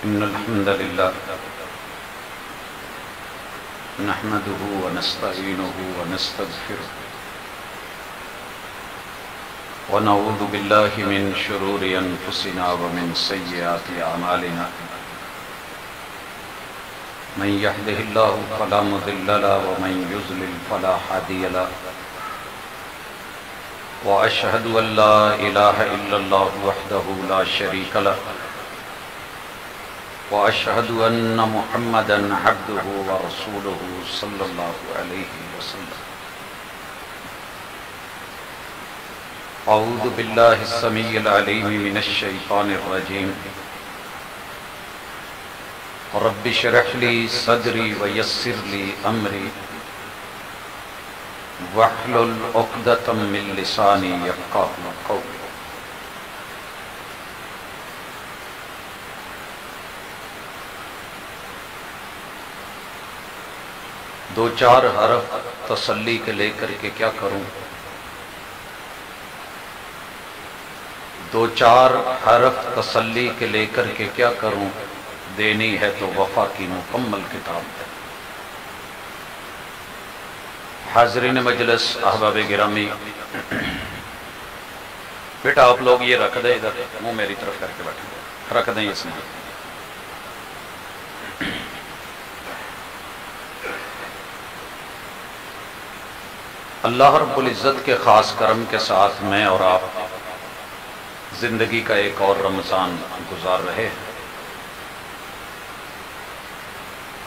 إن الحمد لله نحمده ونستعينه ونستغفره ونعوذ بالله من شرور أنفسنا ومن سيئات أعمالنا من يهده الله فلا مضل له ومن يضلل فلا هادي له وأشهد أن لا إله إلا الله وحده لا شريك له وأشهد أن محمدًا عبده ورسوله صلى الله عليه وسلم. أعوذ بالله السميع العليم من الشيطان الرجيم. رب اشرح لي صدري ويسر لي أمري واحلل عقدة من لساني يفقهوا قولي. دو چار حرف تسلی کے لے کر کے کیا کروں، دو چار حرف تسلی کے لے کر کے کیا کروں، دینی ہے تو وفا کی مکمل کتاب ہے. حاضرین مجلس، احباب گرامی، بیٹا آپ لوگ یہ رکھ دیں، ادھر منہ میری طرف کر کے بیٹھیں، رکھ دیں اس میں. اللہ رب العزت کے خاص کرم کے ساتھ میں اور آپ زندگی کا ایک اور رمضان گزار رہے ہیں.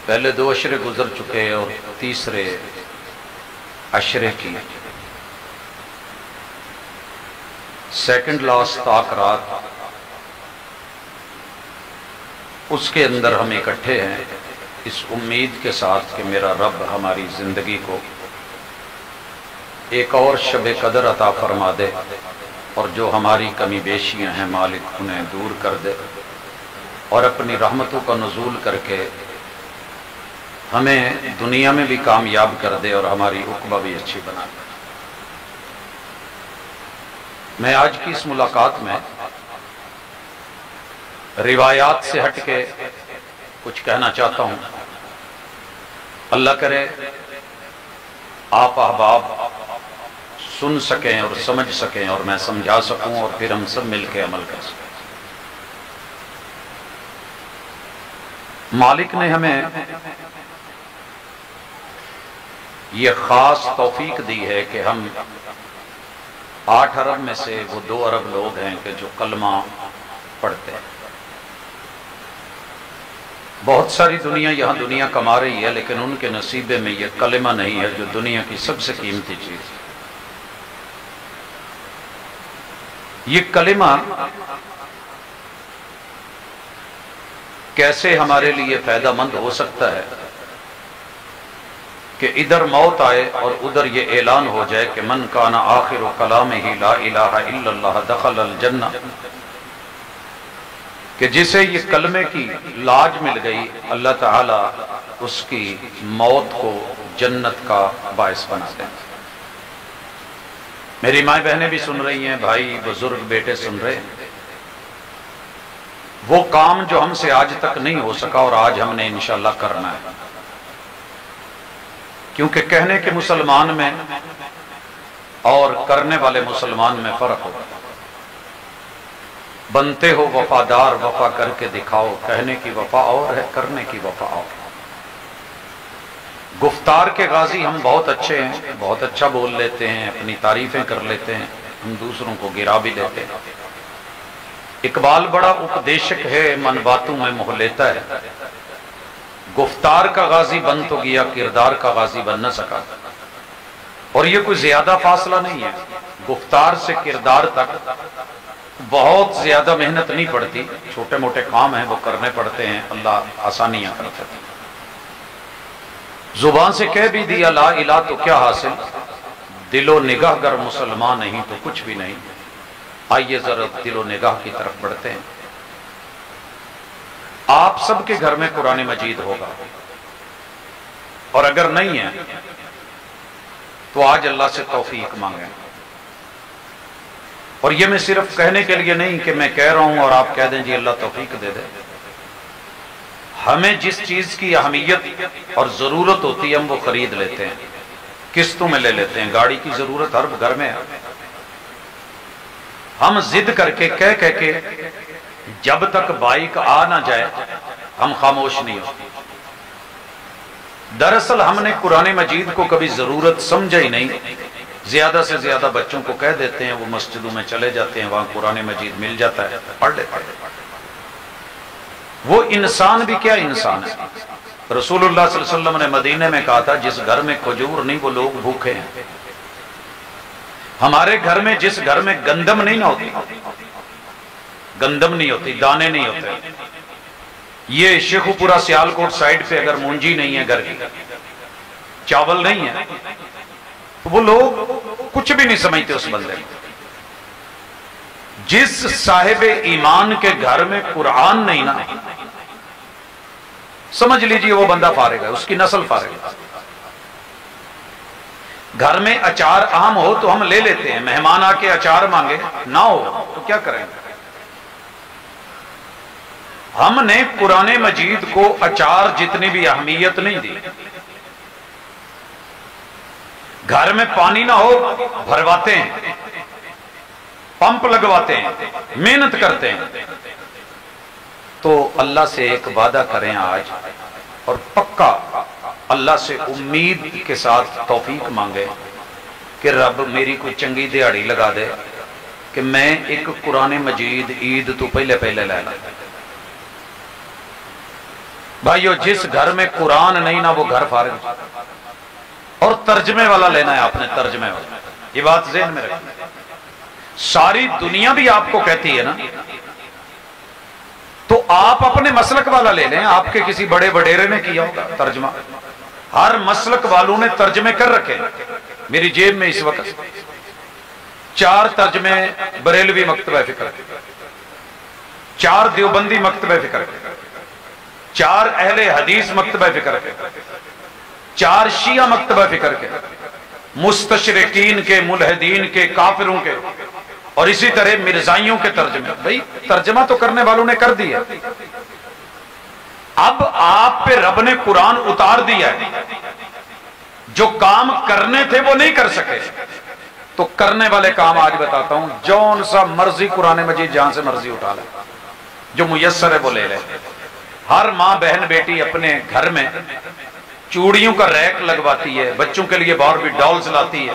پہلے 2 عشرے گزر چکے اور تیسرے عشرے کی سیکنڈ لاسٹ طاق رات، اس کے اندر ہم اکٹھے ہیں اس امید کے ساتھ کہ میرا رب ہماری زندگی کو ایک اور شب قدر عطا فرما دے اور جو ہماری کمی بیشیاں ہیں مالک انہیں دور کر دے اور اپنی رحمتوں کا نزول کر کے ہمیں دنیا میں بھی کامیاب کر دے اور ہماری عقبہ بھی اچھی بنا دے. میں آج کی اس ملاقات میں روایات سے ہٹ کے کچھ کہنا چاہتا ہوں. اللہ کرے آپ احباب سن سکیں اور سمجھ سکیں اور میں سمجھا سکوں اور پھر ہم سب مل کے عمل کر سکیں. مالک نے ہمیں یہ خاص توفیق دی ہے کہ ہم 8 ارب میں سے وہ 2 ارب لوگ ہیں کہ جو کلمہ پڑھتے ہیں. بہت ساری دنیا یہاں دنیا کما رہی ہے لیکن ان کے نصیبے میں یہ کلمہ نہیں ہے جو دنیا کی سب سے قیمتی چیز ہے. یہ کلمہ کیسے ہمارے لیے فائدہ مند ہو سکتا ہے کہ ادھر موت آئے اور ادھر یہ اعلان ہو جائے کہ من کان آخر کلامہ لا الہ الا اللہ دخل الجنہ، کہ جسے یہ کلمے کی لاج مل گئی اللہ تعالی اس کی موت کو جنت کا باعث بنا دیں. میری مائیں بہنیں بھی سن رہی ہیں، بھائی بزرگ بیٹے سن رہے ہیں. وہ کام جو ہم سے آج تک نہیں ہو سکا اور آج ہم نے انشاءاللہ کرنا ہے، کیونکہ کہنے کے مسلمان میں اور کرنے والے مسلمان میں فرق ہوگا. بنتے ہو وفادار، وفا کر کے دکھاؤ. کہنے کی وفا اور ہے، کرنے کی وفا اور. گفتار کے غازی ہم بہت اچھے ہیں، بہت اچھا بول لیتے ہیں، اپنی تعریفیں کر لیتے ہیں، ہم دوسروں کو گرا بھی لیتے ہیں. اقبال بڑا اپدیشک ہے، من باتوں میں موہ لیتا ہے. گفتار کا غازی بن تو گیا، کردار کا غازی بن نہ سکا. اور یہ کوئی زیادہ فاصلہ نہیں ہے، گفتار سے کردار تک بہت زیادہ محنت نہیں پڑتی. چھوٹے موٹے کام ہیں وہ کرنے پڑتے ہیں، اللہ آسانیاں کرتے ہیں. زبان سے کہہ بھی دیا لا الہ تو کیا حاصل، دل و نگاہ گر مسلمان نہیں تو کچھ بھی نہیں. آئیے ذرا دل و نگاہ کی طرف بڑھتے ہیں. آپ سب کے گھر میں قرآن مجید ہوگا اور اگر نہیں ہے تو آج اللہ سے توفیق مانگیں. اور یہ میں صرف کہنے کے لیے نہیں کہ میں کہہ رہا ہوں اور آپ کہہ دیں جی اللہ توفیق دے دے. ہمیں جس چیز کی اہمیت اور ضرورت ہوتی ہے ہم وہ خرید لیتے ہیں، قسطوں میں لے لیتے ہیں۔ گاڑی کی ضرورت ہر گھر میں ہے، ہم ضد کر کے کہہ کے جب تک بائک آ نہ جائے ہم خاموش نہیں ہوتے۔ دراصل ہم نے قرآن مجید کو کبھی ضرورت سمجھا ہی نہیں، زیادہ سے زیادہ بچوں کو کہہ دیتے ہیں، وہ مسجدوں میں چلے جاتے ہیں، وہاں قرآن مجید مل جاتا ہے، پڑھ لیتے ہیں۔ وہ انسان بھی کیا انسان ہے؟ رسول اللہ صلی اللہ علیہ وسلم نے مدینے میں کہا تھا جس گھر میں کھجور نہیں وہ لوگ بھوکے ہیں۔ ہمارے گھر میں جس گھر میں گندم نہیں نہ ہوتی، گندم نہیں ہوتی، دانے نہیں ہوتے، یہ شیخو پورہ سیالکوٹ سائیڈ پہ اگر مونجی نہیں ہے، گھر کی چاول نہیں ہے، تو وہ لوگ کچھ بھی نہیں سمجھتے اس بندے کو۔ جس صاحب ایمان کے گھر میں قرآن نہیں نا، سمجھ لیجئے وہ بندہ فارغ ہے، اس کی نسل فارغ ہے۔ گھر میں اچار عام ہو تو ہم لے لیتے ہیں، مہمان آ کے اچار مانگے نہ ہو تو کیا کریں گے؟ ہم نے قرآن مجید کو اچار جتنی بھی اہمیت نہیں دی۔ گھر میں پانی نہ ہو بھرواتے ہیں، پمپ لگواتے ہیں، محنت کرتے ہیں۔ تو اللہ سے ایک وعدہ کریں آج، اور پکا اللہ سے امید کے ساتھ توفیق مانگے کہ رب میری کوئی چنگی دیہڑی لگا دے کہ میں ایک قرآن مجید عید تو پہلے لے لا۔ بھائیو جس گھر میں قرآن نہیں نا وہ گھر فارغ، اور ترجمے والا لینا ہے آپ نے، ترجمے والا، یہ بات ذہن میں رکھیں۔ ساری دنیا بھی آپ کو کہتی ہے نا، تو آپ اپنے مسلک والا لے لیں۔ آپ کے کسی بڑے وڈیرے نے کیا ہوگا ترجمہ، ہر مسلک والوں نے ترجمے کر رکھے۔ میری جیب میں اس وقت 4 ترجمے بریلوی مکتبہ فکر کے، 4 دیوبندی مکتبہ فکر کے، 4 اہل حدیث مکتبہ فکر کے، 4 شیعہ مکتبہ فکر کے، مستشرقین کے، ملحدین کے، کافروں کے، اور اسی طرح مرزائیوں کے ترجمے۔ بھئی ترجمہ تو کرنے والوں نے کر دیا، اب آپ پہ رب نے قرآن اتار دیا ہے، جو کام کرنے تھے وہ نہیں کر سکے، تو کرنے والے کام آج بتاتا ہوں۔ جون سا مرضی قرآن مجید جہاں سے مرضی اٹھا لے، جو میسر ہے وہ لے لے۔ ہر ماں بہن بیٹی اپنے گھر میں چوڑیوں کا ریک لگواتی ہے، بچوں کے لیے باربی ڈالز لاتی ہے،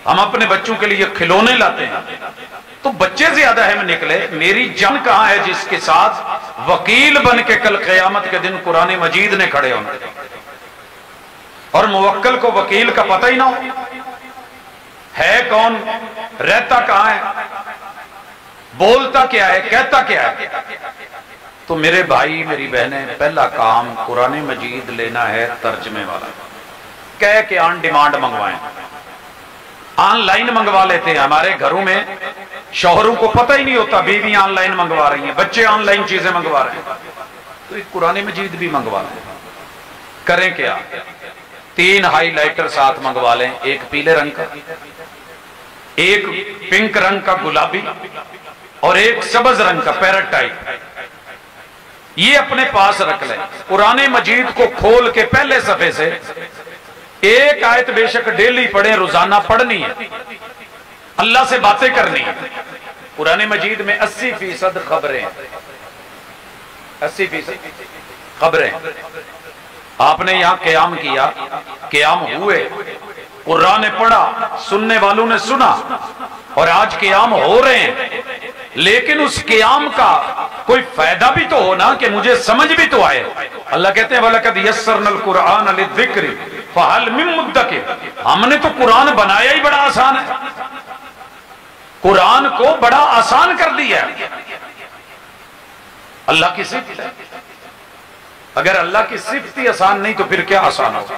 ہم اپنے بچوں کے لیے کھلونے لاتے ہیں، تو بچے زیادہ اہم نکلے۔ میری جان کہاں ہے جس کے ساتھ وکیل بن کے کل قیامت کے دن قرآن مجید نے کھڑے ہونا، اور موکل کو وکیل کا پتہ ہی نہ ہو ہے کون، رہتا کہاں ہے، بولتا کیا ہے، کہتا کیا ہے۔ تو میرے بھائی میری بہنیں، پہلا کام قرآن مجید لینا ہے ترجمے والا، کہہ کے آن ڈیمانڈ منگوائیں۔ آن لائن منگوا لیتے ہیں، ہمارے گھروں میں شوہروں کو پتہ ہی نہیں ہوتا، بیوی آن لائن منگوا رہی ہیں، بچے آن لائن چیزیں منگوا رہے ہیں، تو ایک قرآن مجید بھی منگوا لیں۔ کریں کیا؟ 3 ہائی لائٹر ساتھ منگوا لیں، ایک پیلے رنگ کا، ایک پنک رنگ کا گلابی، اور ایک سبز رنگ کا پیرٹ ٹائپ، یہ اپنے پاس رکھ لیں۔ قرآن مجید کو کھول کے پہلے صفحے سے ایک آیت بے شک ڈیلی پڑھیں، روزانہ پڑھنی ہے، اللہ سے باتیں کرنی ہے۔ قرآن مجید میں 80% خبریں ہیں، 80% خبریں۔ آپ نے یہاں قیام کیا، قیام ہوئے، قرآن نے پڑھا، سننے والوں نے سنا، اور آج قیام ہو رہے ہیں، لیکن اس قیام کا کوئی فائدہ بھی تو ہونا کہ مجھے سمجھ بھی تو آئے۔ اللہ کہتے ہیں وَلَقَدْ يَسَّرْنَا الْقُرْآنَ لِلذِّكْرِ فَهَلْ مِن مُدَّكِرٍ۔ ہم نے تو قرآن بنایا ہی بڑا آسان ہے، قرآن کو بڑا آسان کر دیا ہے۔ اللہ کی صفت ہے، اگر اللہ کی صفت ہی آسان نہیں تو پھر کیا آسان ہوگا؟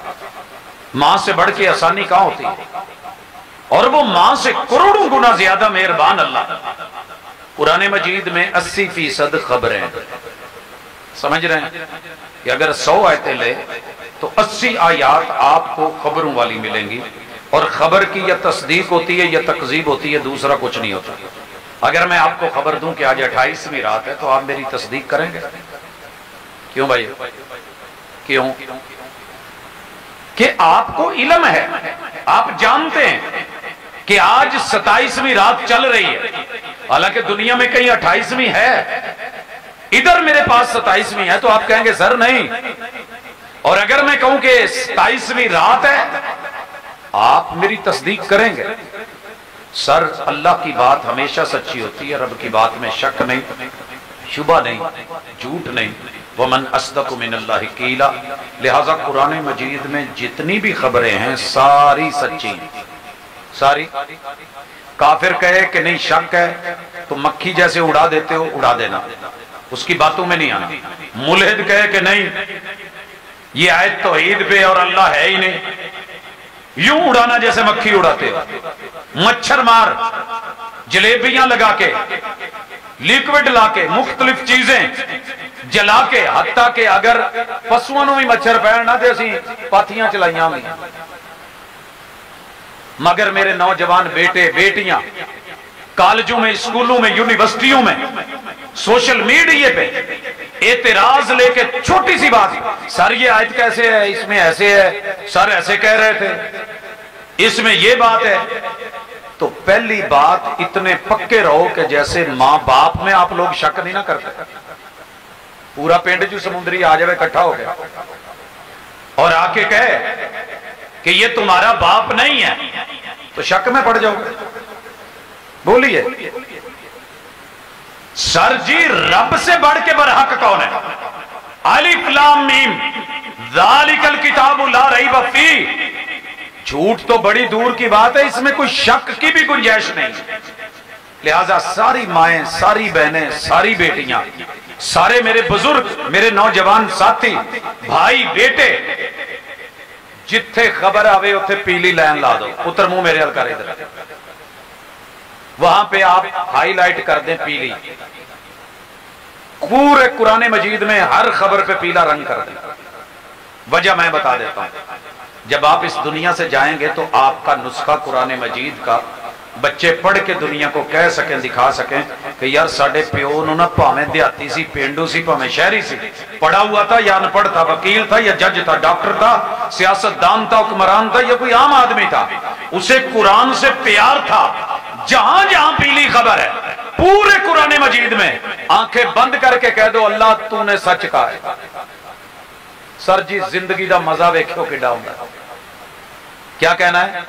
ماں سے بڑھ کے آسانی کہاں ہوتی ہے؟ اور وہ ماں سے کروڑوں گنا زیادہ مہربان اللہ۔ قرآن مجید میں 80% خبریں ہیں، سمجھ رہے ہیں کہ اگر 100 آیتیں لے تو 80 آیات آپ کو خبروں والی ملیں گی، اور خبر کی یا تصدیق ہوتی ہے یا تکذیب ہوتی ہے، دوسرا کچھ نہیں ہوتا۔ اگر میں آپ کو خبر دوں کہ آج 28ویں رات ہے تو آپ میری تصدیق کریں گے؟ کیوں بھائی؟ کیوں کہ آپ کو علم ہے، آپ جانتے ہیں کہ آج 27ویں رات چل رہی ہے، حالانکہ دنیا میں کہیں 28ویں ہے، ادھر میرے پاس 27ویں ہے، تو آپ کہیں گے سر نہیں، اور اگر میں کہوں کہ 27ویں رات ہے آپ میری تصدیق کریں گے؟ سر اللہ کی بات ہمیشہ سچی ہوتی ہے، رب کی بات میں شک نہیں، شبہ نہیں، جھوٹ نہیں، وَمَنْ أَصْدَقُ مِنَ اللَّهِ قِيلًا، لہذا قرآن مجید میں جتنی بھی خبریں ہیں ساری سچی ہیں، ساری۔ کافر کہے کہ نہیں شک ہے تو مکھی جیسے اڑا دیتے ہو، اڑا دینا، اس کی باتوں میں نہیں آنا۔ ملحد کہے کہ نہیں یہ آیت توحید پہ اور اللہ ہے ہی نہیں، یوں اڑانا جیسے مکھی اڑاتے ہو۔ مچھر مار، جلیبیاں لگا کے، لیکوڈ لا کے، مختلف چیزیں جلا کے، حتیٰ کہ اگر پسوانوں میں مچھر پھیلنا تے اسی پاتھیاں چلائیاں میں، مگر میرے نوجوان بیٹے بیٹیاں کالجوں میں، اسکولوں میں، یونیورسٹیوں میں، سوشل میڈیا پہ اعتراض لے کے چھوٹی سی بات، سر یہ آیت کیسے ہے، اس میں ایسے ہے، سر ایسے کہہ رہے تھے، اس میں یہ بات ہے۔ تو پہلی بات اتنے پکے رہو کہ جیسے ماں باپ میں آپ لوگ شک نہیں نہ کرتے۔ پورا پنڈ جو سمندری آ جائے اکٹھا ہو گیا اور آ کے کہے کہ یہ تمہارا باپ نہیں ہے تو شک میں پڑ جاؤ گے۔ بولیے سر جی رب سے بڑھ کے برحق کون ہے؟ الف لام میم ذالک الکتاب لا ریب فیہ، جھوٹ تو بڑی دور کی بات ہے، اس میں کوئی شک کی بھی گنجائش نہیں۔ لہذا ساری مائیں، ساری بہنیں، ساری بیٹیاں، سارے میرے بزرگ، میرے نوجوان ساتھی، بھائی بیٹے، جتھے خبر آوے اتھے پیلی لائن لا دو، پتر منہ میرے حل کر ادھر، وہاں پہ آپ ہائی لائٹ کر دیں پیلی، پورے قرآن مجید میں ہر خبر پہ پیلا رنگ کر دیں۔ وجہ میں بتا دیتا ہوں، جب آپ اس دنیا سے جائیں گے تو آپ کا نسخہ قرآن مجید کا بچے پڑھ کے دنیا کو کہہ سکیں، دکھا سکیں کہ یار ساڑھے پیو انہوں نے پاہمیں دیاتی سی، پینڈو سی، پاہمیں شہری سی، پڑھا ہوا تھا یا انپڑھ تھا، وکیل تھا یا جج تھا، ڈاکٹر تھا، سیاستدان تھا، حکمران تھا یا کوئی عام آدمی تھا، اسے قرآن سے پیار تھا۔ جہاں جہاں پیلی خبر ہے پورے قرآن مجید میں آنکھیں بند کر کے کہہ دو اللہ تو نے سچ کہا ہے۔ سر جی زندگی دا مزہ ویکھو کیڑا ہوندا ہے۔ کیا کہنا ہے؟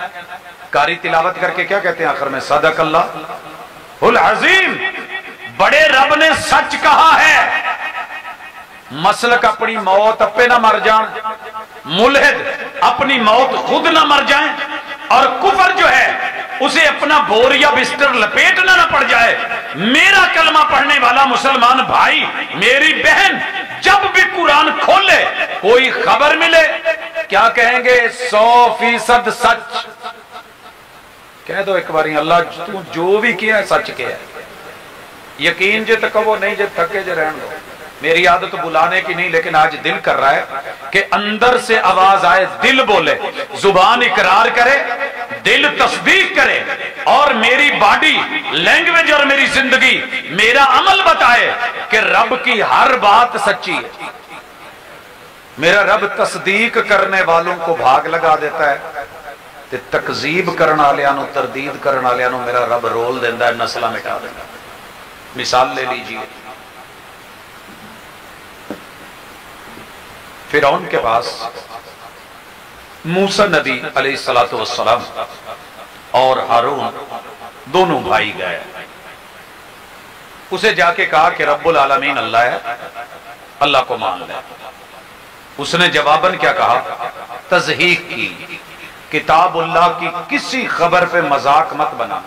قاری تلاوت کر کے کیا کہتے ہیں آخر میں؟ صدق اللہ العظیم، بڑے رب نے سچ کہا ہے۔ مسلک اپنی موت اپنے نہ مر جان، ملحد اپنی موت خود نہ مر جائیں، اور کفر جو ہے اسے اپنا بور یا بستر لپیٹنا نہ پڑ جائے۔ میرا کلمہ پڑھنے والا مسلمان بھائی، میری بہن، جب بھی قرآن کھولے کوئی خبر ملے کیا کہیں گے؟ 100% سچ کہہ دو ایک باری، اللہ تو جو بھی کیا ہے سچ کیا ہے۔ یقین جے تکو نہیں، جے تھکے جے رہن دو۔ میری عادت بلانے کی نہیں، لیکن آج دل کر رہا ہے کہ اندر سے آواز آئے، دل بولے، زبان اقرار کرے، دل تصدیق کرے، اور میری باڈی لینگویج اور میری زندگی، میرا عمل بتائے کہ رب کی ہر بات سچی ہے۔ میرا رب تصدیق کرنے والوں کو بھاگ لگا دیتا ہے، تے تکذیب کرن والےاں نوں، تردید کرن والےاں نوں میرا رب رول دیندا ہے، نسلاں مٹا دیندا ہے۔ مثال لے لیجیے، فرعون کے پاس موسیٰ نبی علیہ السلام اور ہارون دونوں بھائی گئے، اسے جا کے کہا کہ رب العالمین اللہ ہے، اللہ کو مان لے۔ اس نے جواباً کیا کہا؟ تضحیق کی، کتاب اللہ کی کسی خبر پہ مذاق مت بنا۔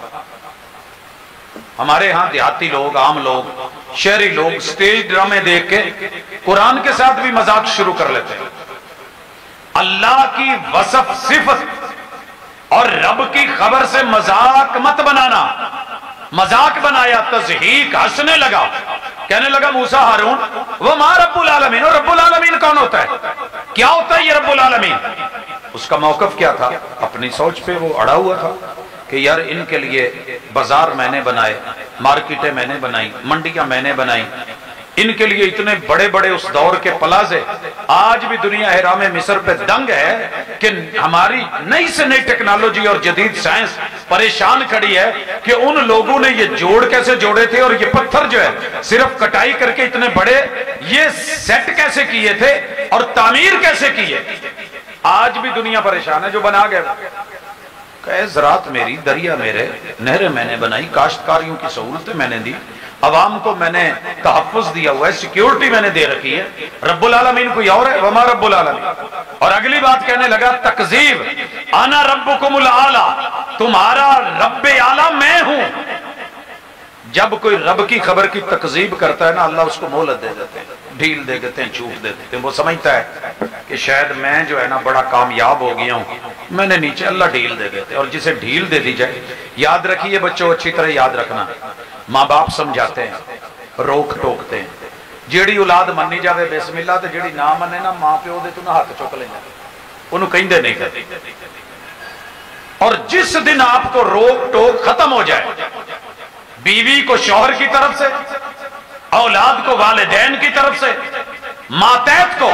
ہمارے ہاں دیہاتی لوگ، عام لوگ، شہری لوگ سٹیج ڈرامے دیکھ کے قرآن کے ساتھ بھی مذاق شروع کر لیتے ہیں۔ اللہ کی وصف صفت اور رب کی خبر سے مذاق مت بنانا۔ مذاق بنایا، تضحیق، ہنسنے لگا، کہنے لگا موسیٰ ہارون وہ ما رب العالمین، اور رب العالمین کون ہوتا ہے؟ کیا ہوتا ہے یہ رب العالمین؟ اس کا موقف کیا تھا؟ اپنی سوچ پہ وہ اڑا ہوا تھا کہ یار ان کے لیے بازار میں نے بنائے، مارکیٹیں میں نے بنائی، منڈیاں میں نے بنائی، ان کے لیے اتنے بڑے بڑے اس دور کے پلازے، آج بھی دنیا احرام مصر پہ دنگ ہے کہ ہماری نئی سے نئی ٹیکنالوجی اور جدید سائنس پریشان کھڑی ہے کہ ان لوگوں نے یہ جوڑ کیسے جوڑے تھے، اور یہ پتھر جو ہے صرف کٹائی کر کے اتنے بڑے یہ سیٹ کیسے کیے تھے اور تعمیر کیسے کیے۔ آج بھی دنیا پریشان ہے جو بنا گئے۔ کہ زراعت میری، دریا میرے، نہریں میں نے بنائی، کاشتکاریوں کی سہولتیں میں نے دی، عوام کو میں نے تحفظ دیا ہوا ہے، سیکیورٹی میں نے دے رکھی ہے، رب العالمین کوئی اور ہے، وما رب العالمین۔ اور اگلی بات کہنے لگا تکذیب، انا ربکم الاعلی، تمہارا رب اعلی میں ہوں۔ جب کوئی رب کی خبر کی تکذیب کرتا ہے نا، اللہ اس کو مہلت دے دیتے ہیں، ڈھیل دے دیتے ہیں، چھوٹ دے دیتے ہیں۔ وہ سمجھتا ہے کہ شاید میں جو ہے نا بڑا کامیاب ہو گیا ہوں، میں نے نیچے، اللہ ڈھیل دے دیتے ہیں۔ اور جسے ڈھیل دے دی جائے، یاد رکھیے بچوں، اچھی طرح یاد رکھنا، ماں باپ سمجھاتے ہیں، روک ٹوکتے ہیں، جیڑی اولاد منی جاوے بسم اللہ تے جیڑی نہ منے نا ماں پیو دے تو نہ ہاتھ چک لینا، انہوں کہندے نہیں کرتے۔ اور جس دن آپ کو روک ٹوک ختم ہو جائے، بیوی کو شوہر کی طرف سے، اولاد کو والدین کی طرف سے، ماتحت کو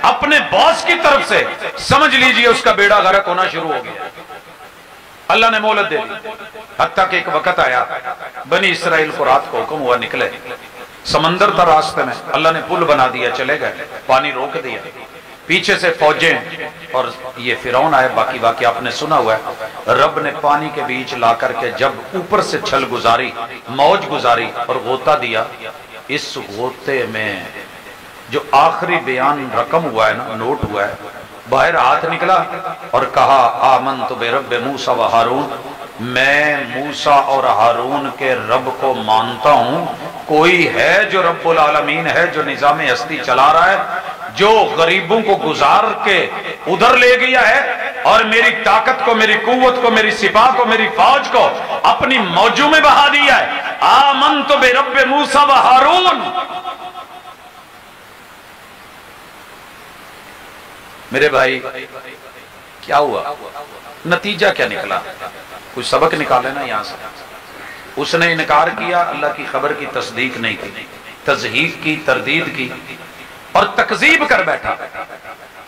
اپنے باس کی طرف سے، سمجھ لیجئے اس کا بیڑا غرق ہونا شروع ہو گیا۔ اللہ نے مہلت دے دی، حتیٰ کہ ایک وقت آیا بنی اسرائیل کو رات کو حکم ہوا نکلے، سمندر تھا راستے میں، اللہ نے پل بنا دیا، چلے گئے، پانی روک دیا، پیچھے سے فوجیں اور یہ فرعون آئے، باقی واقعہ آپ نے سنا ہوا ہے۔ رب نے پانی کے بیچ لا کر کے جب اوپر سے چھل گزاری، موج گزاری اور غوطہ دیا، اس غوطے میں جو آخری بیان رقم ہوا ہے نا، نوٹ ہوا ہے، باہر ہاتھ نکلا اور کہا آمنت برب موسیٰ و ہارون، میں موسیٰ اور ہارون کے رب کو مانتا ہوں، کوئی ہے جو رب العالمین ہے، جو نظام ہستی چلا رہا ہے، جو غریبوں کو گزار کے ادھر لے گیا ہے اور میری طاقت کو، میری قوت کو، میری سپاہ کو، میری فوج کو اپنی موجوں میں بہا دیا ہے۔ آمنت برب موسیٰ و ہارون۔ میرے بھائی کیا ہوا؟ نتیجہ کیا نکلا؟ کوئی سبق نکالے نا یہاں سے۔ اس نے انکار کیا، اللہ کی خبر کی تصدیق نہیں کی، تضحیق کی، تردید کی اور تکذیب کر بیٹھا۔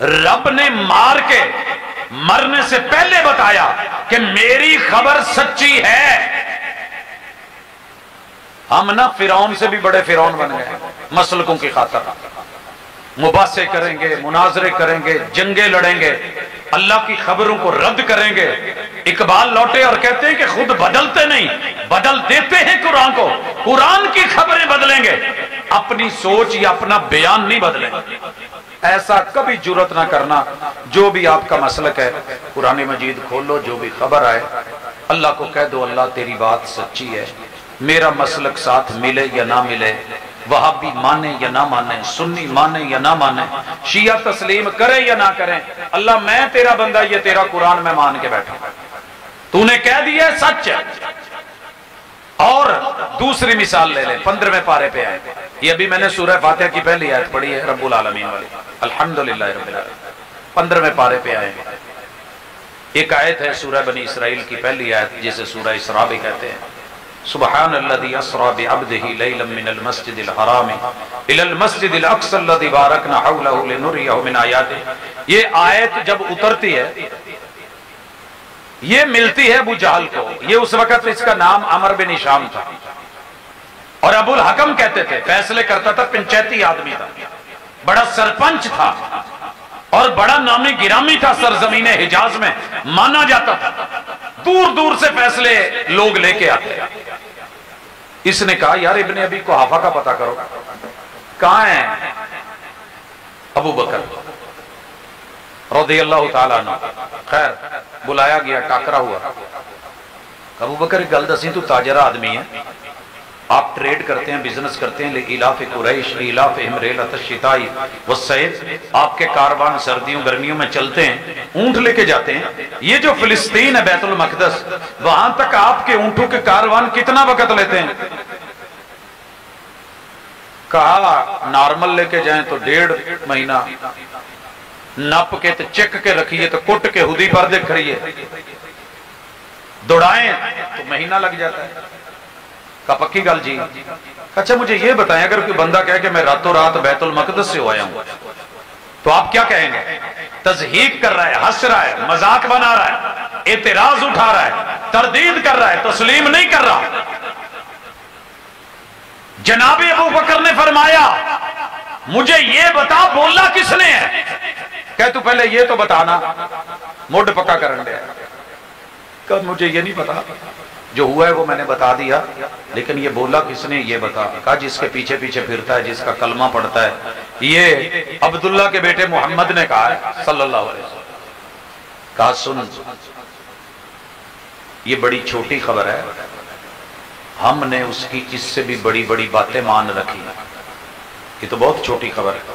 رب نے مار کے مرنے سے پہلے بتایا کہ میری خبر سچی ہے۔ ہم نا فرعون سے بھی بڑے فرعون بن گئے، مسلکوں کی خاطر مباحثے کریں گے، مناظرے کریں گے، جنگیں لڑیں گے، اللہ کی خبروں کو رد کریں گے۔ اقبال لوٹے اور کہتے ہیں کہ خود بدلتے نہیں، بدل دیتے ہیں قرآن کو، قرآن کی خبریں بدلیں گے، اپنی سوچ یا اپنا بیان نہیں بدلیں گے۔ ایسا کبھی جرت نہ کرنا۔ جو بھی آپ کا مسلک ہے، قرآن مجید کھولو، جو بھی خبر آئے اللہ کو کہہ دو اللہ تیری بات سچی ہے، میرا مسلک ساتھ ملے یا نہ ملے، وہابی مانے یا نہ مانے، سنی مانے یا نہ مانے، شیعہ تسلیم کرے یا نہ کریں، اللہ میں تیرا بندہ، یہ تیرا قرآن میں مان کے بیٹھا، تو نے کہہ دیا سچ ہے۔ اور دوسری مثال لے لیں، 15ویں پارے پہ آئے، یہ ابھی میں نے سورہ فاتحہ کی پہلی آیت پڑھی ہے، رب العالمین والی، الحمدللہ رب العالمین، 15ویں پارے پہ آئے۔ ایک آیت ہے سورہ بنی اسرائیل کی پہلی آیت، جسے سورہ اسراء بھی کہتے ہیں، سبحان الذی اسری بعبدہ لیلا من المسجد الحرام الی المسجد الاقصی الذی بارکنا حولہ لنریہ من آیاتہ۔ یہ آیت جب اترتی ہے، یہ ملتی ہے ابو جہل کو، یہ اس وقت اس کا نام عمر بن ہشام تھا، اور ابو الحکم کہتے تھے، فیصلے کرتا تھا، پنچیتی آدمی تھا، بڑا سرپنچ تھا اور بڑا نامی گرامی تھا، سرزمین حجاز میں مانا جاتا تھا، دور دور سے فیصلے لوگ لے کے آتے۔ اس نے کہا یار ابن ابی قحافہ کا پتہ کرو، کہاں ہے ابو بکر رضی اللہ تعالیٰ عنہ؟ خیر بلایا گیا، ٹاکرا ہوا، ابو بکر ایک گل دسی، تو تاجر آدمی ہے، آپ ٹریڈ کرتے ہیں، بزنس کرتے ہیں، لإلاف قریش إیلافہم رحلۃ الشتاء والصیف، آپ کے کاروان سردیوں گرمیوں میں چلتے ہیں، اونٹ لے کے جاتے ہیں، یہ جو فلسطین ہے بیت المقدس، وہاں تک آپ کے اونٹوں کے کاروان کتنا وقت لیتے ہیں؟ کہا نارمل لے کے جائیں تو 1.5 مہینہ، نپ کے تو چک کے رکھیے تو کٹ کے ہدی پر دیکھ رہیے، دوڑائیں تو مہینہ لگ جاتا ہے۔ کہا پکی گل جی. اچھا مجھے یہ بتائیں اگر کوئی بندہ کہے کہ میں راتوں رات بیت المقدس سے ہو آیا ہوں تو آپ کیا کہیں گے؟ تضحیق کر رہا ہے، ہنس رہا ہے، مذاق بنا رہا ہے، اعتراض اٹھا رہا ہے، تردید کر رہا ہے، تسلیم نہیں کر رہا. جناب ابو بکر نے فرمایا مجھے یہ بتا بولا کس نے ہے؟ کہ تو پہلے یہ تو بتانا. موڈ پکا کرن دیا. کہ مجھے یہ نہیں پتا، جو ہوا ہے وہ میں نے بتا دیا، لیکن یہ بولا کس نے یہ بتا. کہا جس کے پیچھے پیچھے پھرتا ہے، جس کا کلمہ پڑھتا ہے. یہ عبداللہ کے بیٹے محمد نے کہا ہے صلی اللہ علیہ وسلم. کہا سن، یہ بڑی چھوٹی خبر ہے، ہم نے اس کی اس سے بھی بڑی بڑی باتیں مان رکھی. یہ تو بہت چھوٹی خبر ہے.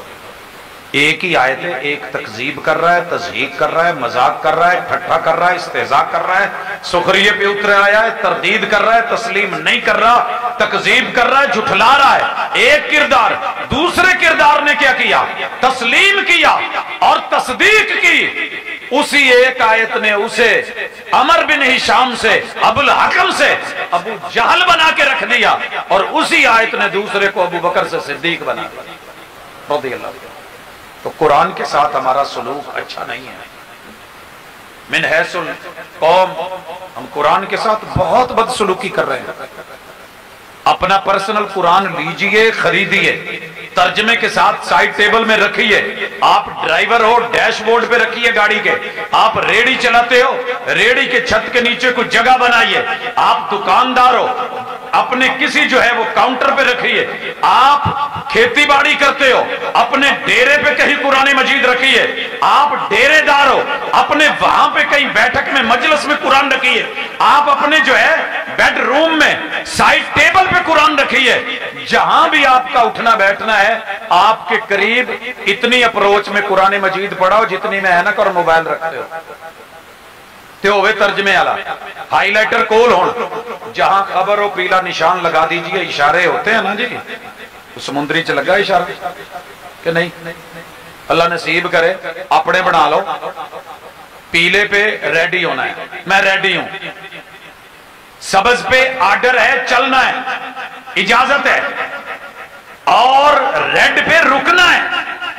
ایک ہی آیت ہے، ایک تکذیب کر رہا ہے، تضحیق کر رہا ہے، مذاق کر رہا ہے، ٹھٹھا کر رہا ہے، استہزاء کر رہا ہے، سخریے پہ اترے آیا ہے، تردید کر رہا ہے، تسلیم نہیں کر رہا، تکذیب کر رہا ہے، جھٹلا رہا ہے. ایک کردار. دوسرے کردار نے کیا کیا؟ تسلیم کیا اور تصدیق کی. اسی ایک آیت نے اسے عمر بن ہشام سے، ابو الحکم سے ابو جہل بنا کے رکھ دیا، اور اسی آیت نے دوسرے کو ابو بکر سے صدیق بنا دیا رضی اللہ عنہ. تو قرآن کے ساتھ ہمارا سلوک اچھا نہیں ہے. من حیث القوم ہم قرآن کے ساتھ بہت بد سلوکی کر رہے ہیں. اپنا پرسنل قرآن لیجئے، خریدیے، ترجمے کے ساتھ سائیڈ ٹیبل میں رکھیے. آپ ڈرائیور ہو، ڈیش بورڈ پہ رکھیے گاڑی کے. آپ ریڑی چلاتے ہو، ریڑی کے چھت کے نیچے کچھ جگہ بنائیے. آپ دکاندار ہو، اپنے کسی جو ہے وہ کاؤنٹر پہ رکھیے. آپ کھیتی باڑی کرتے ہو، اپنے ڈیرے پہ کہیں قرآن مجید رکھیے. آپ ڈیرے دار ہو، اپنے وہاں پہ کہیں بیٹھک میں مجلس میں قرآن رکھیے. آپ اپنے جو ہے بیڈ روم میں سائیڈ ٹیبل پہ قرآن رکھیے. جہاں بھی آپ کا اٹھنا بیٹھنا ہے، آپ کے قریب اتنی اپروچ میں قرآن مجید پڑھاؤ جتنی میں اینک اور موبائل رکھتے ہو. تے ہوئے ترجمے والا، ہائی لائٹر کول ہون، جہاں خبر ہو پیلا نشان لگا دیجئے. اشارے ہوتے ہیں نا جی، سمندری چ لگا اشارہ کہ نہیں؟ اللہ نصیب کرے اپنے بنا لو. پیلے پہ ریڈی ہونا ہے، میں ریڈی ہوں. سبز پہ آرڈر ہے، چلنا ہے، اجازت ہے. اور ریڈ پہ رکنا ہے،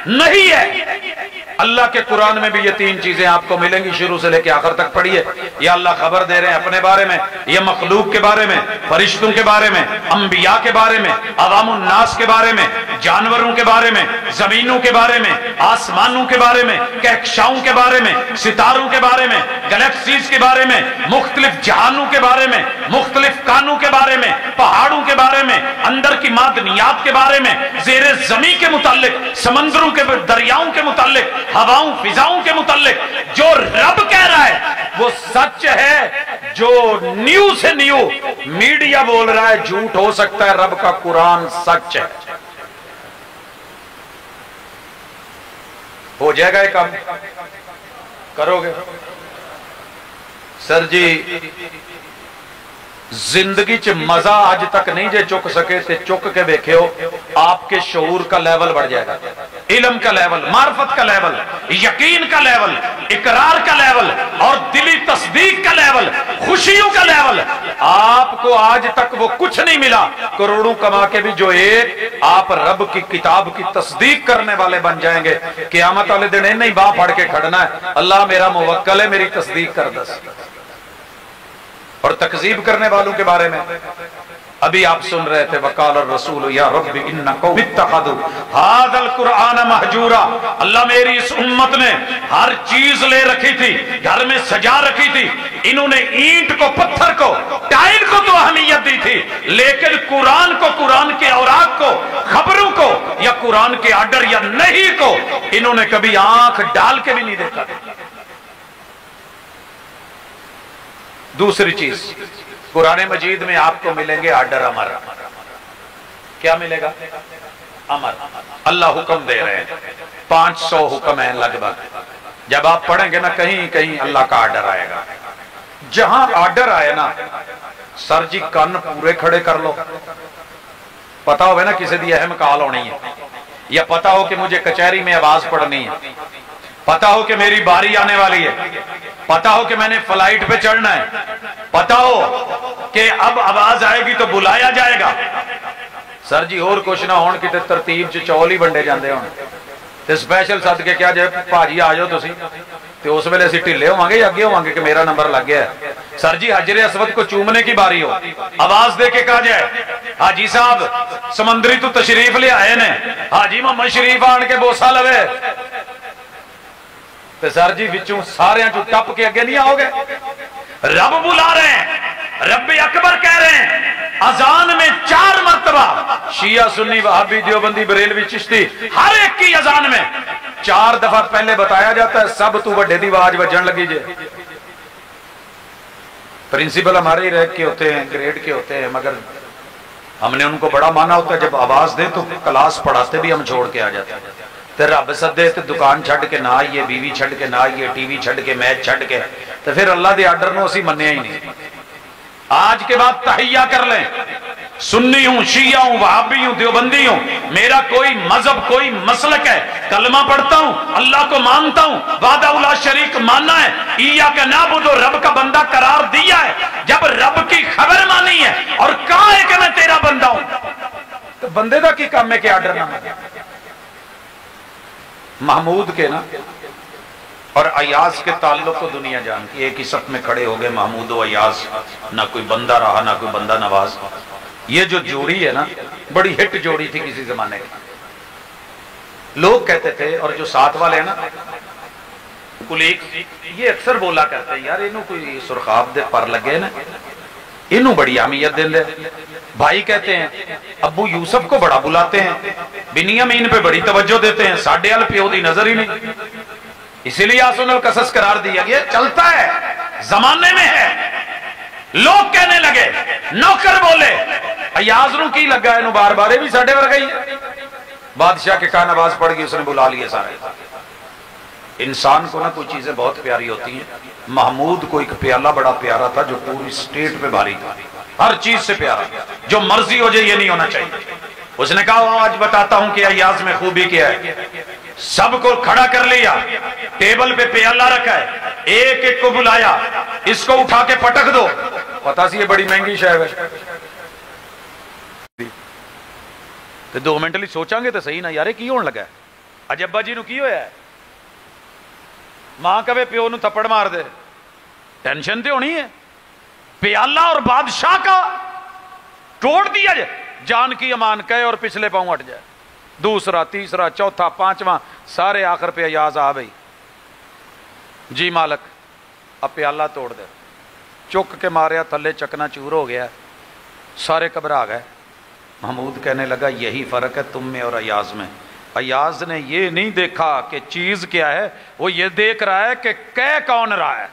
نہیں ہے. اللہ کے قرآن میں بھی یہ تین چیزیں آپ کو ملیں گی. شروع سے لے کے آخر تک پڑھیے. یا اللہ خبر دے رہے ہیں اپنے بارے میں، یہ مخلوق کے بارے میں، فرشتوں کے بارے میں، انبیاء کے بارے میں، عوام الناس کے بارے میں، جانوروں کے بارے میں، زمینوں کے بارے میں، آسمانوں کے بارے میں، کہکشاؤں کے بارے میں، ستاروں کے بارے میں، گلیکسیز کے بارے میں، مختلف جہانوں کے بارے میں، مختلف کانوں کے بارے میں، پہاڑوں کے بارے میں، اندر کی معدنیات کے بارے میں، زیر زمین کے متعلق، سمندروں کے، دریاؤں کے متعلق، ہواؤں فضاؤں کے متعلق. جو رب کہہ رہا ہے وہ سچ ہے. جو نیو سے نیو میڈیا بول رہا ہے جھوٹ ہو سکتا ہے، رب کا قرآن سچ ہے. ہو جائے گا یہ کام؟ کرو گے؟ سر جی زندگی چ مزہ آج تک نہیں جے چک سکے تے چک کے دیکھے ہو، آپ کے شعور کا لیول بڑھ جائے گا. علم کا لیول، معرفت کا لیول، یقین کا لیول، اقرار کا لیول اور دلی تصدیق کا لیول، خوشیوں کا لیول. آپ کو آج تک وہ کچھ نہیں ملا. کروڑوں کما کے بھی جو ایک آپ رب کی کتاب کی تصدیق کرنے والے بن جائیں گے، قیامت والے دن نہیں باں پھڑ کے کھڑنا ہے اللہ میرا موکل ہے میری تصدیق کر دس. اور تکذیب کرنے والوں کے بارے میں ابھی آپ سن رہے تھے وقال الرسول یا رب ان قوم اتخذوا هذا القرآن مہجورا. اللہ میری اس امت نے ہر چیز لے رکھی تھی، گھر میں سجا رکھی تھی. انہوں نے اینٹ کو، پتھر کو، ٹائل کو تو اہمیت دی تھی، لیکن قرآن کو، قرآن کے اوراق کو، خبروں کو یا قرآن کے آرڈر یا نہیں کو انہوں نے کبھی آنکھ ڈال کے بھی نہیں دیکھا. دوسری چیز قرآن مجید میں آپ کو ملیں گے آرڈر امر. کیا ملے گا؟ امر. اللہ حکم دے رہے ہیں، 500 حکم ہیں لگ بھگ. جب آپ پڑھیں گے نا کہیں کہیں اللہ کا آرڈر آئے گا. جہاں آرڈر آئے نا سر جی کن پورے کھڑے کر لو. پتا ہو نا کسی دی اہم کال ہونی ہے، یا پتا ہو کہ مجھے کچہری میں آواز پڑھنی ہے، پتا ہو کہ میری باری آنے والی ہے، پتا ہو کہ میں نے فلائٹ پہ چڑھنا ہے، پتا ہو کہ اب آواز آئے گی تو بلایا جائے گا. سر جی اور کچھ نہ ہون کتے ترتیب چول ہی بنڈے جاندے ہون تے سپیشل سد کے کیا جائے بھاجی آ جاؤ تسی تے اس ویلے اسی ڈھلے ہوں گے یا اگے ہوں گے کہ میرا نمبر لگ گیا ہے. سر جی حجر اسود کو چومنے کی باری ہو آواز دے کے کہا جائے حاجی صاحب سمندری تو تشریف لے آئے نے حاجی محمد شریف آن کے بوسا لوے تے سر جی وچوں سارے جو ٹپ کے اگے نہیں آؤ گے. رب بلا رہے ہیں رب اکبر کہہ رہے ہیں اذان میں 4 مرتبہ شیعہ سنی وہابی دیوبندی بریلوی چشتی ہر ایک کی اذان میں 4 دفعہ پہلے بتایا جاتا ہے سب تو بڑے دی آواز بجن لگی جے. پرنسپل ہمارے ہی رہ کے ہوتے ہیں گریڈ کے ہوتے ہیں مگر ہم نے ان کو بڑا مانا ہوتا ہے جب آواز دیں تو کلاس پڑھاتے بھی ہم چھوڑ کے آ جاتے ہیں. تے رب سدے تے دکان چھڈ کے نہ آئیے بیوی چھڈ کے نہ آئیے ٹی وی چھڈ کے میچ چھڈ کے تے پھر اللہ دے آرڈر نو اسی منیا ہی نہیں. آج کے بعد تحیہ کر لیں سنی ہوں شیعہ ہوں وہابی ہوں دیوبندی ہوں میرا کوئی مذہب کوئی مسلک ہے کلمہ پڑھتا ہوں اللہ کو مانتا ہوں وحدہ لا شریک ماننا ہے ایاک نعبد رب کا بندہ قرار دیا ہے. جب رب کی خبر مانی ہے اور کہا ہے کہ میں تیرا بندہ ہوں تو بندے دا کی کام ہے کہ آرڈر نہ مانے. محمود کے نا اور ایاز کے تعلق کو دنیا جانتی ہے. ایک ہی صف میں کھڑے ہو گئے محمود و ایاز نہ کوئی بندہ رہا نہ کوئی بندہ نواز. یہ جو جوڑی ہے نا بڑی ہٹ جوڑی تھی کسی زمانے کی. لوگ کہتے تھے اور جو ساتھ والے ہیں نا کلیگ یہ اکثر بولا کرتے ہیں یار انہوں کوئی سرخاب دے پر لگے نا انہوں بڑی اہمیت دیں دے. بھائی کہتے ہیں ابو یوسف کو بڑا بلاتے ہیں بنیامین پہ بڑی توجہ دیتے ہیں ساڈے ال پیو دی نظر ہی نہیں. اسی لیے آسن القصص قرار دیا گیا چلتا ہے زمانے میں ہے. لوگ کہنے لگے نوکر بولے ایاز نو کی لگا ہے نو بار بارے بھی ساڈے ور گئی. بادشاہ کے کان آواز پڑ گئی اس نے بلا لیے سارے. انسان کو نا کوئی چیزیں بہت پیاری ہوتی ہیں. محمود کو ایک پیالہ بڑا پیارا تھا جو پوری سٹیٹ پہ بھاری تھا ہر چیز سے پیارا جو مرضی ہو جائے یہ نہیں ہونا چاہیے. اس نے کہا آج بتاتا ہوں کہ ایاز میں خوبی کیا ہے. سب کو کھڑا کر لیا ٹیبل پہ پیالہ رکھا ہے ایک ایک کو بلایا اس کو اٹھا کے پٹک دو. پتا سی یہ بڑی مہنگی شے ہے تو 2 منٹ لی سوچاں گے تو صحیح نا یارے کی ہون لگا ہے. اجبا جی نو کی ہویا ہے ماں کہے پیو نو تھپڑ مار دے ٹینشن تے ہونی ہے. پیالہ اور بادشاہ کا توڑ دیا جائے جان کی امان کہے اور پچھلے پاؤں ہٹ جائے. دوسرا تیسرا چوتھا پانچواں سارے آخر پہ ایاز آ گئی جی مالک اب پیالہ توڑ دے. چک کے ماریا تھلے چکنا چور ہو گیا سارے گھبرا گئے. محمود کہنے لگا یہی فرق ہے تم میں اور ایاز میں. ایاز نے یہ نہیں دیکھا کہ چیز کیا ہے وہ یہ دیکھ رہا ہے کہ کہہ کون رہا ہے.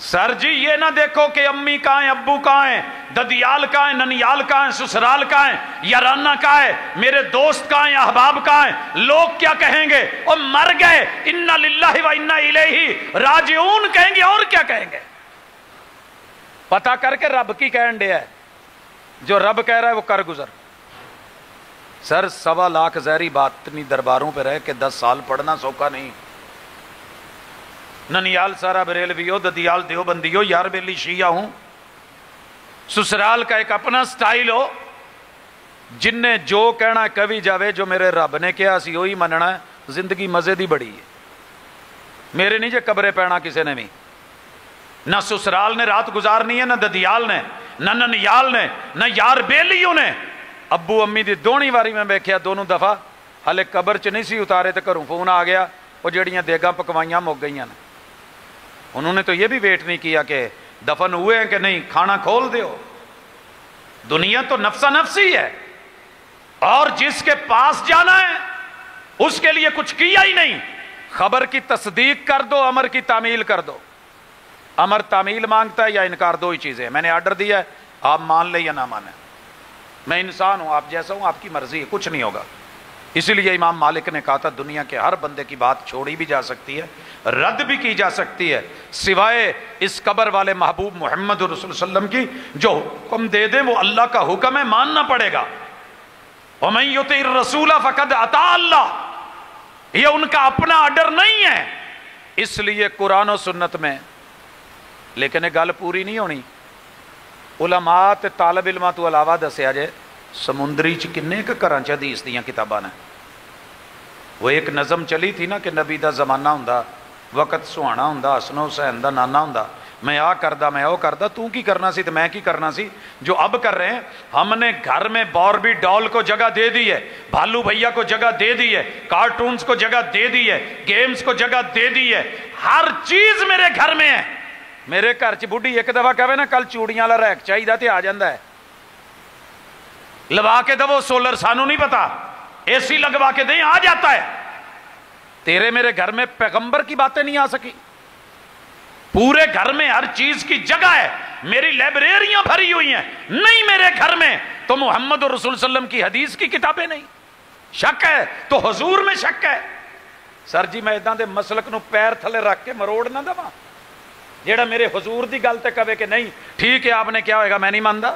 سر جی یہ نہ دیکھو کہ امی کہاں ہیں ابو کہاں ہیں ددیال کہاں ہیں ننیال کہاں ہیں سسرال کہاں ہیں یارانہ کہاں ہے میرے دوست کہاں ہیں احباب کہاں ہیں لوگ کیا کہیں گے اور مر گئے انا للہ و انا الیہ راجعون کہیں گے اور کیا کہیں گے. پتہ کر کے رب کی کہن دے ہے جو رب کہہ رہا ہے وہ کر گزر. سر 1.25 لاکھ زہری باطنی درباروں پہ رہ کے 10 سال پڑھنا سوکھا نہیں. ننیال سارا بریلوی ہو ددیال دیوبندی ہو یار بیلی شیعہ ہوں سسرال کا ایک اپنا سٹائل ہو جن نے جو کہنا ہے کبھی جاوے جو میرے رب نے کیا سی وہی مننا ہے. زندگی مزے دی بڑی ہے میرے نہیں جے قبرے پینا کسی نے بھی نہ سسرال نے رات گزارنی ہے نہ ددیال نے نہ ننیال نے نہ یار بیلیوں نے. ابو امی دی دونی واری میں بیکھیا دونوں دفعہ ہلے قبر چ نہیں سی اتارے تو گھروں فون آ گیا وہ جڑیاں دیگاں پکوائیاں مک گئیاں نے. انہوں نے تو یہ بھی ویٹ نہیں کیا کہ دفن ہوئے ہیں کہ نہیں کھانا کھول دیو. دنیا تو نفسا نفسی ہے اور جس کے پاس جانا ہے اس کے لیے کچھ کیا ہی نہیں. خبر کی تصدیق کر دو امر کی تعمیل کر دو. امر تعمیل مانگتا ہے یا انکار دو ہی چیزیں. میں نے آرڈر دیا ہے آپ مان لیں یا نہ مانیں. میں انسان ہوں آپ جیسا ہوں آپ کی مرضی ہے کچھ نہیں ہوگا. اسی لیے امام مالک نے کہا تھا دنیا کے ہر بندے کی بات چھوڑی بھی جا سکتی ہے رد بھی کی جا سکتی ہے سوائے اس قبر والے محبوب محمد رسول صلی اللہ علیہ وسلم کی جو حکم دے دیں وہ اللہ کا حکم ہے ماننا پڑے گا. وَمَن يُطِعِ الرَّسُولَ فَقَدْ أَطَاعَ اللَّهَ یہ ان کا اپنا آرڈر نہیں ہے. اس لیے قرآن و سنت میں لیکن یہ گل پوری نہیں ہونی. علماء تے طالب علماء تو علاوہ دسیا جے سمندری چ کنے کہ گھراں چ حدیث دیاں کتاباں نے. وہ ایک نظم چلی تھی نا کہ نبی دا زمانہ ہوندا، وقت سہانا ہوندا، حسن حسین دا نانا ہوندا، میں آ کردا میں او کردا، تو کی کرنا سی تو میں کی کرنا سی. جو اب کر رہے ہیں، ہم نے گھر میں باربی ڈال کو جگہ دے دی ہے، بھالو بھیا کو جگہ دے دی ہے، کارٹونز کو جگہ دے دی ہے، گیمز کو جگہ دے دی ہے، ہر چیز میرے گھر میں ہے. میرے گھر چ بڈھی ایک دفعہ کہے نا کل چوڑیاں والا ریک چاہیے تے آ جاندا ہے، لوا کے دو سولر، سانو نہیں پتا، اے سی لگوا کے دیں آ جاتا ہے. تیرے میرے گھر میں پیغمبر کی باتیں نہیں آ سکی. پورے گھر میں ہر چیز کی جگہ ہے، میری لائبریریاں بھری ہوئی ہیں. نہیں میرے گھر میں تو محمد رسول صلی اللہ علیہ وسلم کی حدیث کی کتابیں نہیں. شک ہے تو حضور میں شک ہے. سر جی میں اداں دے مسلک نو پیر تھلے رکھ کے مروڑ نہ دوا جیڑا میرے حضور دی گل تے کہے کہ نہیں ٹھیک ہے آپ نے کیا ہوئے گا میں نہیں ماندا.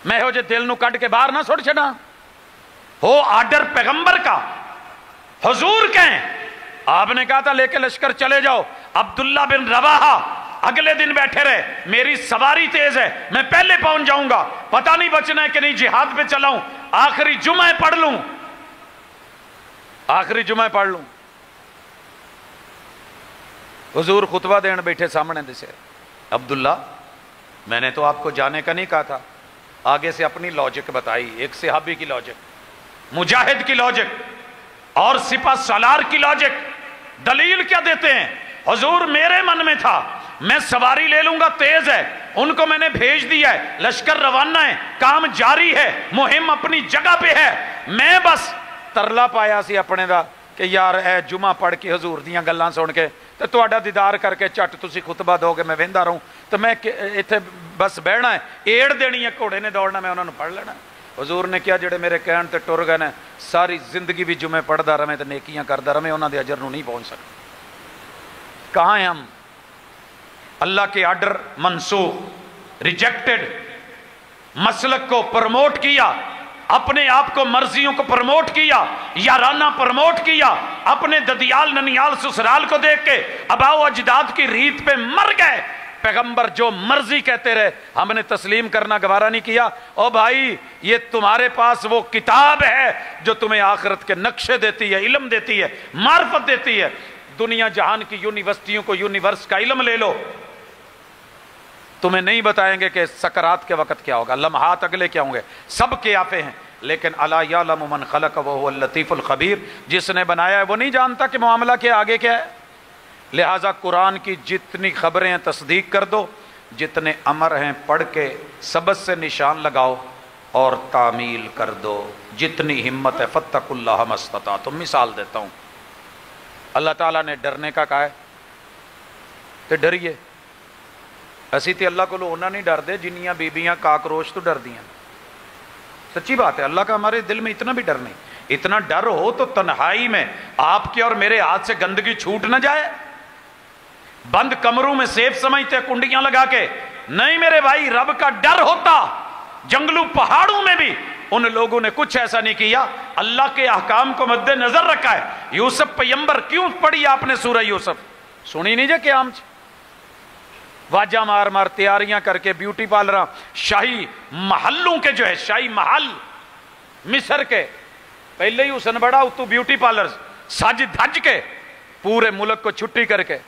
میں ہو جے دل نو کٹ کے باہر نہ سٹ چھڑا. ہو آرڈر پیغمبر کا، حضور کہیں. آپ نے کہا تھا لے کے لشکر چلے جاؤ. عبداللہ بن رواحہ اگلے دن بیٹھے رہے، میری سواری تیز ہے میں پہلے پہنچ جاؤں گا، پتہ نہیں بچنا ہے کہ نہیں جہاد پہ چلاؤں، آخری جمعہ پڑھ لوں، آخری جمعہ پڑھ لوں. حضور خطبہ دین بیٹھے سامنے دسے، عبداللہ میں نے تو آپ کو جانے کا نہیں کہا تھا. آگے سے اپنی لاجک بتائی، ایک صحابی کی لاجک، مجاہد کی لاجک اور سپہ سالار کی لاجک. دلیل کیا دیتے ہیں؟ حضور میرے من میں تھا میں سواری لے لوں گا، تیز ہے، ان کو میں نے بھیج دیا ہے، لشکر روانہ ہے، کام جاری ہے، مہم اپنی جگہ پہ ہے. میں بس ترلا پایا سی اپنے دا کہ یار اے جمعہ پڑھ کے حضور دیاں گلاں سن کے تے تہاڈا دیدار کر کے چٹ تسی خطبہ دو گے میں ویندا رہوں تو میں ایتھے بس بہنا ہے، ایڑ دینی ہے، گھوڑے نے دوڑنا، میں انہوں نے پڑھ لینا. حضور نے کیا جڑے میرے کہن تے ٹر گئے نے ساری زندگی بھی جمعے پڑھدا رہے تے نیکیاں کردا رہے، انہاں دے اجر نو نہیں پہنچ سکتے. کہاں ہیں ہم؟ اللہ کے آرڈر منسوخ، ریجیکٹڈ، مسلک کو پروموٹ کیا، اپنے آپ کو مرضیوں کو پروموٹ کیا، یارانہ پروموٹ کیا، اپنے ددیال ننیال سسرال کو دیکھ کے آباء و اجداد کی ریت پہ مر گئے. پیغمبر جو مرضی کہتے رہے، ہم نے تسلیم کرنا گوارا نہیں کیا. او بھائی یہ تمہارے پاس وہ کتاب ہے جو تمہیں آخرت کے نقشے دیتی ہے، علم دیتی ہے، معرفت دیتی ہے. دنیا جہان کی یونیورسٹیوں کو یونیورس کا علم لے لو، تمہیں نہیں بتائیں گے کہ سکرات کے وقت کیا ہوگا، لمحات اگلے کیا ہوں گے، سب کے آفے ہیں. لیکن الا یعلم من خلق وهو اللطیف الخبیر، جس نے بنایا ہے وہ نہیں جانتا کہ معاملہ کے آگے کیا ہے. لہٰذا قرآن کی جتنی خبریں ہیں تصدیق کر دو، جتنے امر ہیں پڑھ کے سبز سے نشان لگاؤ اور تعمیل کر دو. جتنی ہمت ہے فاتقوا اللہ ما استطعتم. مثال دیتا ہوں، اللہ تعالیٰ نے ڈرنے کا کہا ہے تو ڈریے. اسی تے اللہ کو انہاں نہیں ڈر دے جنیاں بیبیاں کاکروچ تو ڈر دیاں. سچی بات ہے، اللہ کا ہمارے دل میں اتنا بھی ڈر نہیں. اتنا ڈر ہو تو تنہائی میں آپ کے اور میرے ہاتھ سے گندگی چھوٹ نہ جائے. بند کمروں میں سیف سمجھتے کنڈیاں لگا کے. نہیں میرے بھائی، رب کا ڈر ہوتا جنگلوں پہاڑوں میں بھی ان لوگوں نے کچھ ایسا نہیں کیا، اللہ کے احکام کو مد نظر رکھا ہے. یوسف پیغمبر، کیوں پڑھی آپ نے سورہ یوسف؟ سنی نہیں جا قیام چ واجہ مار مار تیاریاں کر کے بیوٹی پارلر شاہی محلوں کے جو ہے شاہی محل مصر کے پہلے ہی حسن بڑا اتو بیوٹی پارلر سج دھج کے پورے ملک کو چھٹی کر کے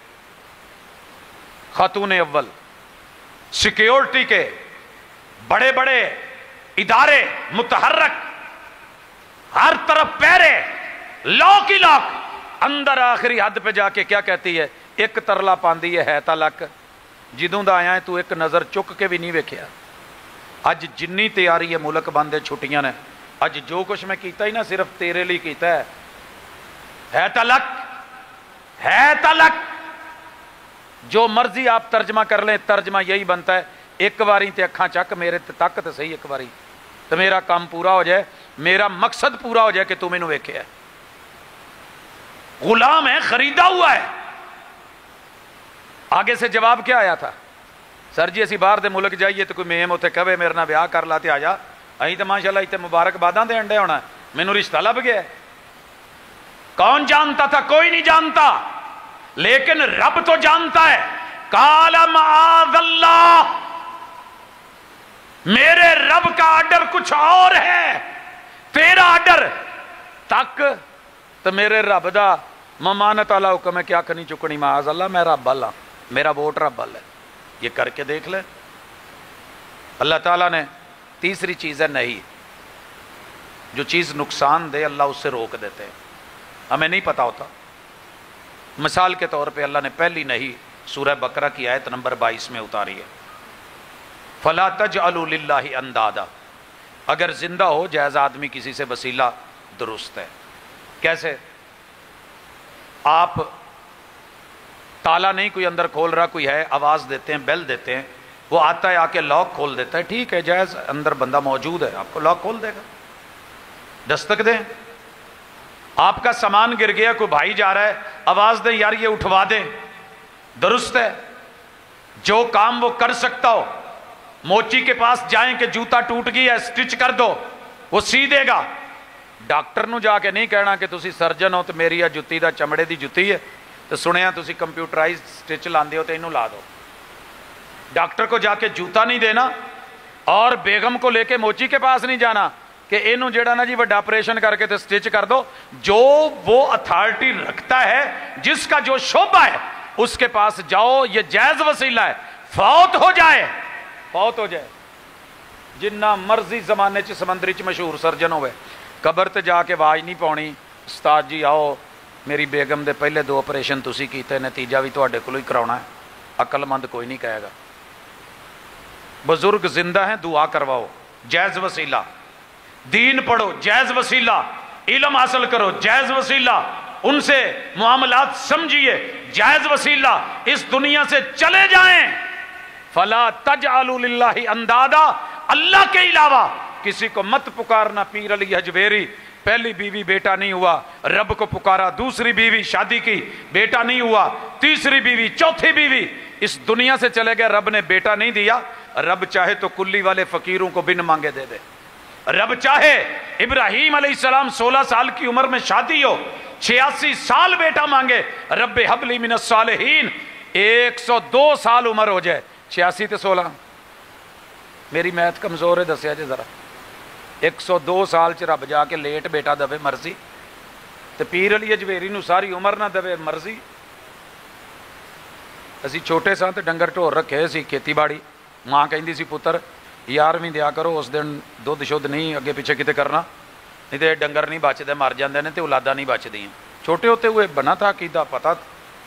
خاتون اول سیکیورٹی کے بڑے بڑے ادارے متحرک، ہر طرف پیرے، لاک ہی لاک. اندر آخری حد پہ جا کے کیا کہتی ہے؟ ایک ترلا پاندی ہے تلک جدوں دا آیا ہے تو ایک نظر چک کے بھی نہیں ویکھیا. اج جنی تیاری ہے ملک بند ہے، چھٹیاں نے، اج جو کچھ میں کیتا ہی نہ صرف تیرے لیے کیتا ہے تلک، ہے تلک. جو مرضی آپ ترجمہ کر لیں، ترجمہ یہی بنتا ہے ایک باری تے اکھاں چک میرے تک تے صحیح ایک باری تو میرا کام پورا ہو جائے، میرا مقصد پورا ہو جائے کہ تو مینوں ویکھیا ہے. غلام ہے، خریدا ہوا ہے. آگے سے جواب کیا آیا تھا؟ سر جی اسی باہر دے ملک جائیے تو کوئی میم اتنے کہے میرے نال بیاہ کر لاتے آ جا، اہیں تو ماشاءاللہ اتنے مبارکباداں دے انڈے ہونا، مینوں رشتہ لب گیا. کون جانتا تھا؟ کوئی نہیں جانتا، لیکن رب تو جانتا ہے. قال معاذ اللہ، میرے رب کا آرڈر کچھ اور ہے، تیرا آرڈر تک تو میرے رب دا ممانت والا حکم ہے کہ اکھ نہیں چکنی، معاذ اللہ میں رب اللہ، میرا ووٹ رب اللہ ہے۔ یہ کر کے دیکھ لیں۔ اللہ تعالیٰ نے تیسری چیز ہے نہیں، جو چیز نقصان دے اللہ اس سے روک دیتے ہیں، ہمیں نہیں پتا ہوتا۔ مثال کے طور پہ اللہ نے پہلی نہیں سورہ بقرہ کی آیت نمبر 22 میں اتاری ہے، فَلَا تَجْعَلُوا لِلَّهِ اندادا، اگر زندہ ہو جائز آدمی کسی سے وسیلہ درست ہے۔ کیسے؟ آپ تالا نہیں کوئی اندر کھول رہا، کوئی ہے، آواز دیتے ہیں، بیل دیتے ہیں، وہ آتا ہے آ کے لاک کھول دیتا ہے، ٹھیک ہے جائز اندر بندہ موجود ہے، آپ کو لاک کھول دے گا، دستک دیں۔ آپ کا سامان گر گیا، کوئی بھائی جا رہا ہے، آواز دیں یار یہ اٹھوا دیں، درست ہے۔ جو کام وہ کر سکتا ہو، موچی کے پاس جائیں کہ جوتا ٹوٹ گیا ہے سٹچ کر دو، وہ سی دے گا۔ ڈاکٹر نو جا کے نہیں کہنا کہ تسی سرجن ہو تو میری یہ جتی دا چمڑے دی جتی ہے تو سنیا تسی کمپیوٹرائز سٹچ لاندے ہو تو انہوں لا دو۔ ڈاکٹر کو جا کے جوتا نہیں دینا، اور بیگم کو لے کے موچی کے پاس نہیں جانا کہ انہوں جیڑا نا جی بڑا آپریشن کر کے تو سٹچ کر دو۔ جو وہ اتھارٹی رکھتا ہے، جس کا جو شعبہ ہے، اس کے پاس جاؤ، یہ جائز وسیلہ ہے۔ فوت ہو جائے، فوت ہو جائے، جنہ مرضی زمانے چ سمندری چ مشہور سرجن ہوئے، قبر تے جا کے آواز نہیں پاؤنی، استاد جی آؤ میری بیگم دے پہلے 2 آپریشن تسی کیتے نے، تیجا بھی تواڈے کولوں ہی کراؤنا ہے۔ عقل مند کوئی نہیں کہے گا۔ بزرگ زندہ ہیں، دعا کرواؤ، جائز وسیلہ۔ دین پڑھو، جائز وسیلہ۔ علم حاصل کرو، جائز وسیلہ۔ ان سے معاملات سمجھیے، جائز وسیلہ۔ اس دنیا سے چلے جائیں۔ فلا تجعلوا للہ اندادا، اللہ کے علاوہ کسی کو مت پکارنا۔ پیر علی حجویری، پہلی بیوی بیٹا نہیں ہوا، رب کو پکارا، دوسری بیوی شادی کی، بیٹا نہیں ہوا، تیسری بیوی، چوتھی بیوی، اس دنیا سے چلے گئے، رب نے بیٹا نہیں دیا۔ رب چاہے تو کلی والے فقیروں کو بن مانگے دے دے۔ رب چاہے ابراہیم علیہ السلام 16 سال کی عمر میں شادی ہو، 86 سال بیٹا مانگے، رب حب لی من الصالحین، 102 سال عمر ہو جائے، 86 تے 16، میری میتھ کمزور ہے، دسیا جی ذرا، 102 سال چ رب جا کے لیٹ بیٹا دے مرضی، تے پیر علی حجویری نو ساری عمر نہ دے مرضی۔ اسی چھوٹے ساں تے ڈنگر ٹور رکھے سی، کھیتی باڑی، ماں کہندی سی پتر 11ویں دیا کرو، اس دن دودھ شدھ نہیں اگے پیچھے کتے کرنا، نہیں تے ڈنگر نہیں بچتے، مر جاندے نے تے اولاداں نہیں بچدیاں۔ چھوٹے ہوتے ہوئے بنا تھا عقیدہ، پتہ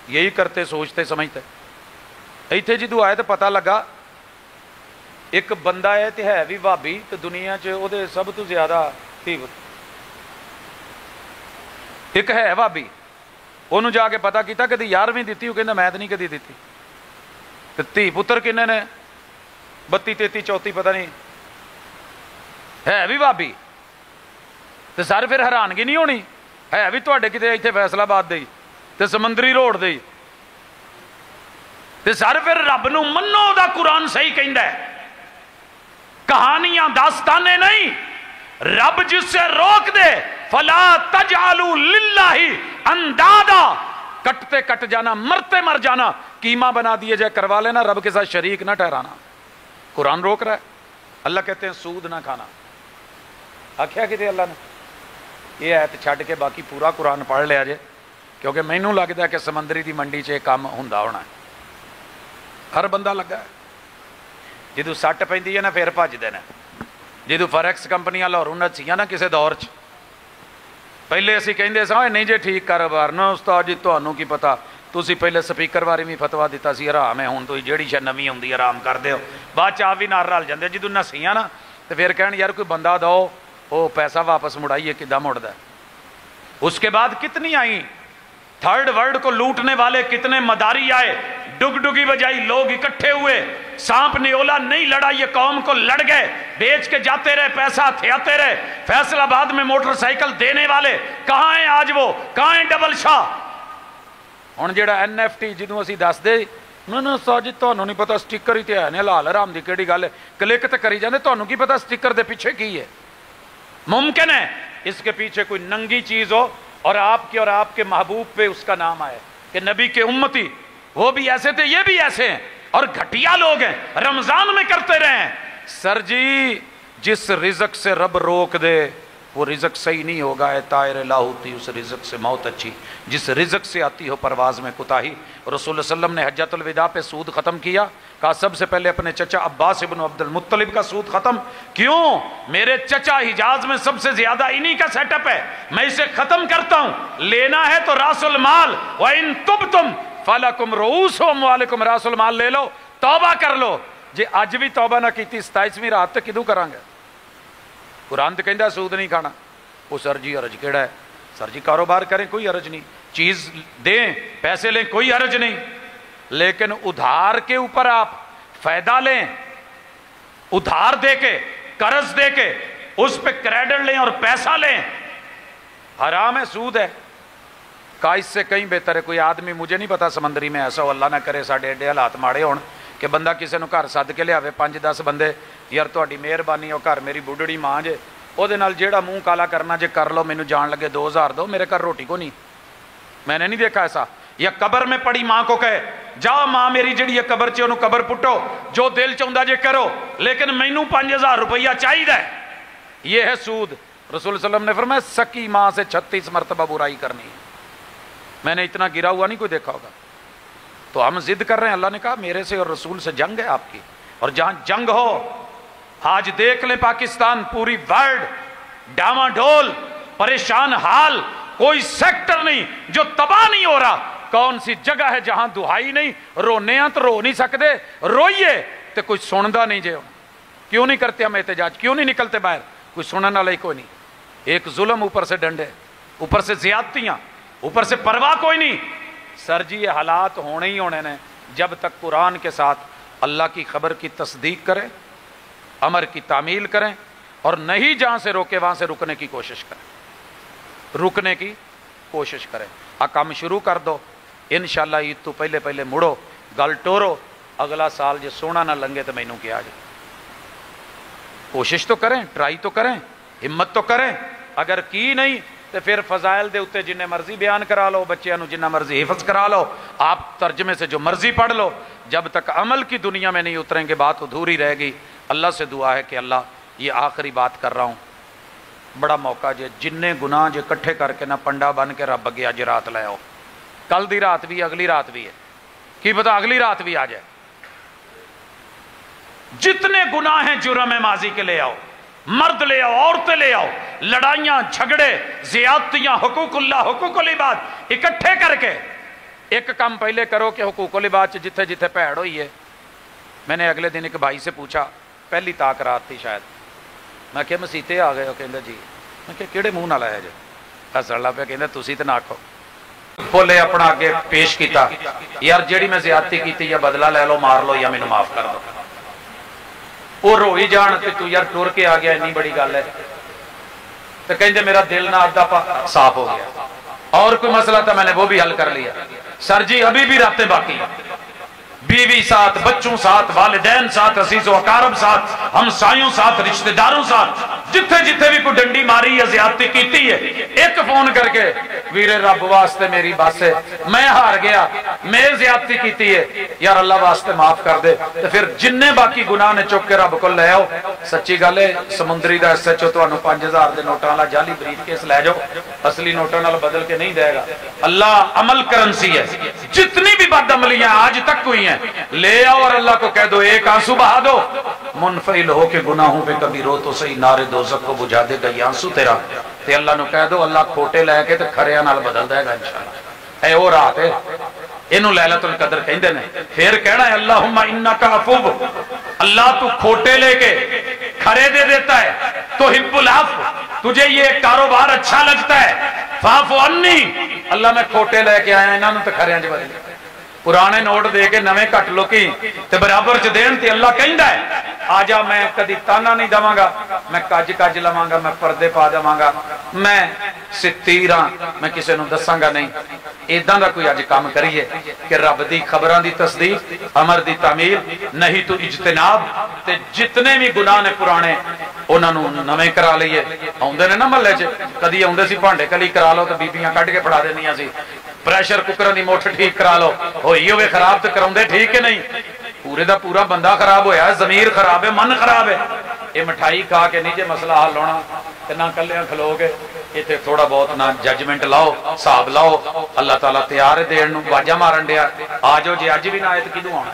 یہی کرتے، سوچتے سمجھتے۔ ایتھے جدوں آئے تو پتہ لگا ایک بندہ ہے تے ہے بھی بھابی، تے دنیا چ او دے سب تو زیادہ تھی ایک ہے بھابی، انہوں جا کے پتہ کیتا کدی 11ویں دیتی، وہ کہندا میں تے نہیں کدی دیتی۔ تے تھی پتر کنے نے 32 33 34 پتہ نہیں، ہے بھی بھابی، تے سر پھر حیرانگی نہیں ہونی، ہے بھی تواڈے کتے ایتھے فیصلہ آباد دے تے سمندری روڈ دے تے سر پھر رب نو منو، دا قرآن صحیح کہندا ہے، کہانیاں داستانے نہیں۔ رب جس سے روک دے، فلا تجعلوا للہ اندادا، کٹتے کٹ جانا، مرتے مر جانا، قیمہ بنا دیے جائے، کروا لینا، رب کے ساتھ شریک نہ ٹھہرانا۔ قرآن روک رہا ہے۔ اللہ کہتے ہیں سود نہ کھانا، آکھیا کتے اللہ نے؟ یہ آیت چھڈ کے باقی پورا قرآن پڑھ لیا جے، کیونکہ مینوں لگتا ہے کہ سمندری دی منڈی چ کام ہوندا ہونا ہے، ہر بندہ لگا ہے۔ جدو سٹ پیندی ہے نا پھر بھجدے نے۔ جدو فریکس کمپنیاں لاہوروں نچیاں نا کسے دور چ، پہلے اسی کہندے سا نہیں جے ٹھیک کاروبار نا استاد جی تانوں کی پتا، تسی پہلے سپیکر بارے بھی فتوا دیتا سی حرام ہے، ہن تسی جیڑی شے نویں ہوندی حرام کر دیو، بعد چ آپ بھی نال رل جاندے، جدو نسیاں نا تے پھر کہن یار کوئی بندہ دو، وہ پیسہ واپس مڑائیے، کداں مڑدا ہے۔ اس کے بعد کتنی آئیں، تھرڈ ورلڈ کو لوٹنے والے کتنے مداری آئے، ڈگ ڈگی بجائی، لوگ اکٹھے ہوئے، سانپ نیولا نہیں لڑا، یہ قوم کو لڑ گئے، بیچ کے جاتے رہے، پیسہ تھیاتے رہے۔ فیصل آباد میں موٹر سائیکل دینے والے کہاں ہیں آج؟ وہ کہاں ہیں ڈبل شاہ؟ ہن جیڑا NFT جدوں اسی دس دے نا استاد جی تانوں نہیں پتا سٹیکر ہی تے ہے نے، حلال حرام دی کیڑی گل ہے، کلک تے کری جاندے، تانوں کی پتا سٹیکر دے پیچھے کی ہے؟ ممکن ہے اس کے پیچھے کوئی ننگی چیز ہو اور آپ کے محبوب پہ اس کا نام آئے کہ نبی کے امتی، وہ بھی ایسے تھے یہ بھی ایسے ہیں اور گھٹیا لوگ ہیں, رمضان میں کرتے رہے ہیں. سر جی جس رزق سے رب روک دے وہ رزق صحیح نہیں ہوگا. اے طائر لاہوتی, اس رزق سے موت اچھی جس رزق سے آتی ہو پرواز میں کوتاہی. رسول اللہ صلی اللہ علیہ وسلم نے حجۃ الوداع پہ سود ختم کیا, کہا سب سے پہلے اپنے چچا عباس ابن عبد المطلب کا سود ختم. کیوں؟ میرے چچا حجاز میں سب سے زیادہ انہی کا سیٹ اپ ہے, میں اسے ختم کرتا ہوں. لینا ہے تو راس المال, وَإِن تُبْتُمْ فَلَكُمْ رُؤُوسُ أَمْوَالِكُمْ, راس المال لے لو, توبہ کر لو. جی اج بھی توبہ نہ کیتی 27ویں رات تے کدوں کرانگے؟ قرآن تو کہندا سود نہیں کھانا. وہ سر جی حرج کیڑا ہے؟ سر جی کاروبار کریں کوئی حرج نہیں, چیز دیں پیسے لیں کوئی حرج نہیں, لیکن ادھار کے اوپر آپ فائدہ لیں, ادھار دے کے قرض دے کے اس پہ کریڈٹ لیں اور پیسہ لیں, حرام ہے, سود ہے. کا اس سے کہیں بہتر ہے کوئی آدمی, مجھے نہیں پتا سمندری میں ایسا ہو, اللہ نہ کرے ساڈے ایڈے حالات ماڑے ہون کہ بندہ کسی نو گھر سد کے لیا 5-10 بندے, یار تہاڈی مہربانی وہ گھر میری بڈڑی ماں جے, وہ جیڑا منہ کالا کرنا جے کر لو, مینوں جان لگے 2000 دو, میرے گھر روٹی کو نہیں. میں نے نہیں دیکھا ایسا. یا قبر میں پڑی ماں کو کہے جاؤ ماں میری جڑی ہے قبر چ انہوں قبر پٹو, جو دل چاہتا جے کرو, لیکن مینوں 5000 روپیہ چاہیے. یہ ہے سود. رسول اللہ صلی اللہ علیہ وسلم نے فرمایا سکی ماں سے 36 مرتبہ برائی کرنی ہے. میں نے اتنا گرا ہوا نہیں کوئی دیکھا ہوگا. تو ہم ضد کر رہے ہیں, اللہ نے کہا میرے سے اور رسول سے جنگ ہے آپ کی, اور جہاں جنگ ہو, آج دیکھ لیں پاکستان پوری ورلڈ ڈاما ڈول پریشان حال, کوئی سیکٹر نہیں جو تباہ نہیں ہو رہا. کون سی جگہ ہے جہاں دہائی نہیں, رونے ہیں تو رو نہیں سکتے, روئیے تو کوئی سندا نہیں جے. کیوں نہیں کرتے ہم احتجاج, کیوں نہیں نکلتے باہر؟ کوئی سننے والا ہی کوئی نہیں. ایک ظلم, اوپر سے ڈنڈے, اوپر سے زیادتیاں, اوپر سے پرواہ کوئی نہیں. سر جی یہ حالات ہونے ہی ہونے نے جب تک قرآن کے ساتھ اللہ کی خبر کی تصدیق کریں, امر کی تعمیل کریں, اور نہیں جہاں سے روکے وہاں سے رکنے کی کوشش کریں, رکنے کی کوشش کریں. کام شروع کر دو, انشاءاللہ عید تو پہلے پہلے مڑو, گل ٹورو, اگلا سال جے سونا نہ لنگے تو مینوں کیا جائے. کوشش تو کریں, ٹرائی تو کریں, ہمت تو کریں. اگر کی نہیں تو پھر فضائل دے اتے جنہیں مرضی بیان کرا لو, بچیاں نو جنہ مرضی حفظ کرا لو, آپ ترجمے سے جو مرضی پڑھ لو. جب تک عمل کی دنیا میں نہیں اتریں گے بات ادھوری رہے گی. اللہ سے دعا ہے کہ اللہ یہ آخری بات کر رہا ہوں, بڑا موقع جے جننے گناہ جے کٹھے کر کے نہ پنڈا بن کے رب اگے اج رات لے آؤ. کل دی رات بھی, اگلی رات بھی ہے, کی پتا اگلی رات بھی آ جائے. جتنے گناہ ہیں جرم ماضی کے لے آؤ, مرد لے آؤ, عورتیں لے آؤ, لڑائیاں جھگڑے زیادتیاں, حقوق اللہ حقوق العباد اکٹھے کر کے ایک کام پہلے کرو کہ حقوق العباد جتھے جتھے پیڑ ہوئی ہے. میں نے اگلے دن ایک بھائی سے پوچھا, پہلی طاق رات تھی شاید, میں کہ مسیتے آ گئے ہو؟ کہندا جی. میں کہ کیڑے منہ نال آیا جے؟ ہسن لگ پیا, کہندا تسی تے نہ آکھو. بولے اپنا اگے پیش کیتا, یار جیڑی میں زیادتی کیتی یا بدلہ لے لو, مار لو, یا مینوں معاف کر دو. وہ روئی جان تے تو یار ٹر کے آ گیا, اتنی بڑی گل ہے. تو کہندے میرا دل نہ آدھا صاف ہو گیا. اور کوئی مسئلہ تھا میں نے وہ بھی حل کر لیا. سر جی ابھی بھی راتیں باقی, بیوی ساتھ, بچوں ساتھ, والدین ساتھ, عزیز و اقارب ساتھ, ہمسایوں ساتھ, رشتہ داروں ساتھ, جتھے جتھے بھی کوئی ڈنڈی ماری یا زیادتی کیتی ہے, ایک فون کر کے ویرے رب واسطے میری بس ہے, میں ہار گیا, میں زیادتی کیتی ہے, یار اللہ واسطے معاف کر دے. تو پھر جننے باقی گناہ نے چک کے رب کو لے آؤ. سچی گل ہے, سمندری دا ایس ایچ او تانوں 5000 دے نوٹاں والا جعلی بریف کیس لے جاؤ, اصلی نوٹاں نال بدل کے نہیں دے گا. اللہ عمل کرنسی ہے, جتنی بھی بد عملیاں آج تک ہوئی ہیں لے آؤ اور اللہ کو کہہ دو ایک آنسو بہا دو. منفعل ہو کے گناہوں پہ کبھی رو تو صحیح, نارے دوزخ کو بجھا دے گا یہ آنسو تیرا. تے اللہ نو کہہ دو اللہ کھوٹے لے کے تے کھریاں نال بدل دے گا انشاءاللہ. اے او رات ہے, اینو لیلۃ القدر کہندے نے. پھر کہنا ہے اللہم انک عفو, اللہ تو کھوٹے لے کے کھرے دے دیتا ہے, تو حب العفو, تجھے یہ کاروبار اچھا لگتا ہے, فاعف عنی, اللہ میں کھوٹے لے کے آیا انہاں نوں تے کھریاں چ بدل. پرانے نوٹ دے کے نویں کٹ لوکی تے برابر چ دین تے اللہ کہندا ہے آجا میں کدی تانا نہیں دواں گا, میں کج کج لواں گا, میں پردے پا دواں گا, میں ستیر ہاں, میں کسے نوں دساں گا نہیں. ایداں دا کوئی اج کام کریے کہ رب دی خبراں دی تصدیق, امر دی تعمیل, نہیں تو اجتناب. تے جتنے بھی گناہ نے پرانے انہاں نوں نویں کرا لئیے. آوندے نے نا محلے چ, کدی آوندے سی بھانڈے کلی کرا لو تے بیبییاں کڈ کے پڑا دیندیاں سی, ਪ੍ਰੈਸ਼ਰ ਕੁੱਕਰਾਂ ਦੀ ਮੁੱਠ ਠੀਕ ਕਰਾ ਲਓ, ਹੋਈ ਹੋਵੇ ਖਰਾਬ ਤੇ ਕਰਾਉਂਦੇ ਠੀਕ ਹੈ ਨਹੀਂ। ਪੂਰੇ ਦਾ ਪੂਰਾ ਬੰਦਾ ਖਰਾਬ ਹੋਇਆ, ਜ਼ਮੀਰ ਖਰਾਬ ਹੈ, ਮਨ ਖਰਾਬ ਹੈ। ਇਹ ਮਿਠਾਈ ਖਾ ਕੇ ਨਹੀਂ ਜੇ ਮਸਲਾ ਹੱਲ ਹੋਣਾ ਤੇ ਨਾ ਕੱਲਿਆਂ ਖਲੋ ਕੇ ਇੱਥੇ ਥੋੜਾ ਬਹੁਤ ਨਾ ਜੱਜਮੈਂਟ ਲਾਓ, ਹਿਸਾਬ ਲਾਓ। ਅੱਲਾਹ ਤਾਲਾ ਤਿਆਰ ਹੈ ਦੇਣ ਨੂੰ, ਵਾਜਾ ਮਾਰਨ ਡਿਆ ਆ ਜਾਓ, ਜੇ ਅੱਜ ਵੀ ਨਾ ਆਏ ਤਾਂ ਕਿਦੋਂ ਆਉਣਾ।